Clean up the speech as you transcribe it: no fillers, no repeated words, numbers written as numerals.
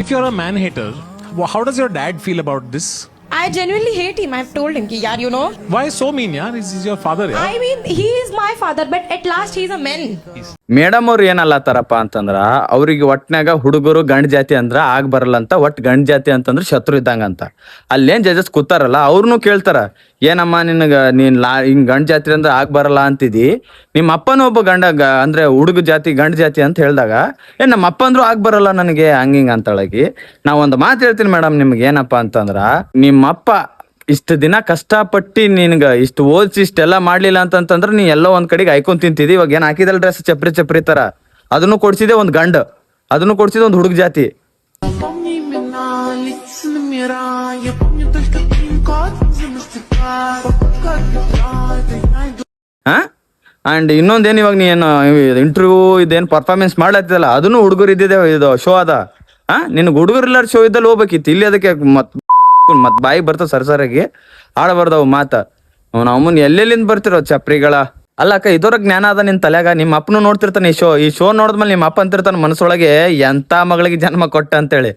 If you're a man hater, how does your dad feel about this? I genuinely hate him. I've told him, ki, yaar, you know. Why so mean, yaar? He's your father, yaar. I mean, he is my father, but at last he's a man. Madam ಅವ್ರು ಏನಲ್ಲತ್ತಾರಪ್ಪ ಅಂತಂದ್ರ ಅವ್ರಿಗೆ ಒಟ್ನಾಗ ಹುಡುಗರು ಗಂಡ್ ಜಾತಿ ಅಂದ್ರ ಆಗ್ ಬರಲ್ಲ ಅಂತ, ಒಟ್ ಗಂಡ್ ಜಾತಿ ಅಂತಂದ್ರ ಶತ್ರು ಇದ್ದಂಗಂತ. ಅಲ್ಲೇನ್ ಜಜಸ್ ಕೂತಾರಲ್ಲ ಅವ್ರನ್ನು ಕೇಳ್ತಾರ, ಏನಮ್ಮ ನೀನ್ ಹಿಂಗ್ ಗಂಡ್ ಜಾತಿ ಅಂದ್ರೆ ಆಗ್ ಬರಲ್ಲ ಅಂತಿದಿ, ನಿಮ್ಮ ಅಪ್ಪನೂ ಒಬ್ಬ ಅಂದ್ರೆ ಹುಡುಗ ಜಾತಿ ಗಂಡ್ ಜಾತಿ ಅಂತ ಹೇಳ್ದಾಗ ನಮ್ಮ ಅಪ್ಪ ಅಂದ್ರು ಆಗ್ ಬರಲ್ಲ ನನಗೆ ಹಂಗಿಂಗ್ ಅಂತಳಗಿ. ನಾ ಒಂದ್ ಮಾತು ಹೇಳ್ತೀನಿ ಮೇಡಮ್ ನಿಮ್ಗೆ, ಏನಪ್ಪಾ ಅಂತಂದ್ರ ನಿಮ್ಮಪ್ಪ ಇಷ್ಟು ದಿನ ಕಷ್ಟಪಟ್ಟು ನಿನ್ಗ ಇಷ್ಟು ಓದಿಸಿ ಇಷ್ಟೆಲ್ಲ ಮಾಡ್ಲಿಲ್ಲ ಅಂತಂತಂದ್ರೆ ನೀ ಎಲ್ಲೋ ಒಂದ್ ಕಡೆಗೆ ಐಕೊಂಡ್ ತಿಂತಿದಿ. ಇವಾಗ ಏನ್ ಹಾಕಿದಲ್ ಡ್ರೆಸ್ ಚಪ್ರಿ ತರ, ಅದನ್ನು ಕೊಡ್ಸಿದೆ ಒಂದ್ ಗಂಡ, ಅದನ್ನು ಕೊಡ್ಸಿದೆ ಒಂದ್ ಹುಡುಗ ಜಾತಿ. ಅಂಡ್ ಇನ್ನೊಂದೇನ್, ಇವಾಗ ನೀನು ಇಂಟರ್ವ್ಯೂ ಇದೇನ್ ಪರ್ಫಾರ್ಮೆನ್ಸ್ ಮಾಡ್ಲತ್ತಿದಲ್ಲ, ಅದನ್ನು ಹುಡುಗರು ಇದ್ದಿದೆ, ಇದು ಶೋ ಅದ. ನಿನ್ಗೆ ಹುಡುಗರಿಲ್ಲಾರ ಶೋ ಇದ್ದಲ್ಲಿ ಹೋಗ್ಬೇಕಿತ್ತು, ಇಲ್ಲಿ ಅದಕ್ಕೆ ಮತ್ ಬಾಯಿಗೆ ಬರ್ತಾವ ಸರಸರಾಗಿ ಆಡಬಾರ್ದವು ಮಾತ. ಅವ್ನ ಅಮ್ಮನ್ ಎಲ್ಲೆಲ್ಲಿಂದ ಬರ್ತಿರೋ ಚಪ್ರಿಗಳ. ಅಲ್ಲಕ್ಕ, ಇದರ ಜ್ಞಾನ ಅದ ನಿನ್ ತಲೆಯಾಗ. ನಿಮ್ಮ ಅಪ್ಪನು ನೋಡ್ತಿರ್ತಾನೆ ಈ ಶೋ ನೋಡಿದ್ಮೇಲೆ ನಿಮ್ಮ ಅಪ್ಪ ಅಂತಿರ್ತಾನ ಮನಸ್ಸೊಳಗೆ, ಎಂತ ಮಗಳಿಗೆ ಜನ್ಮ ಕೊಟ್ಟ ಅಂತೇಳಿ.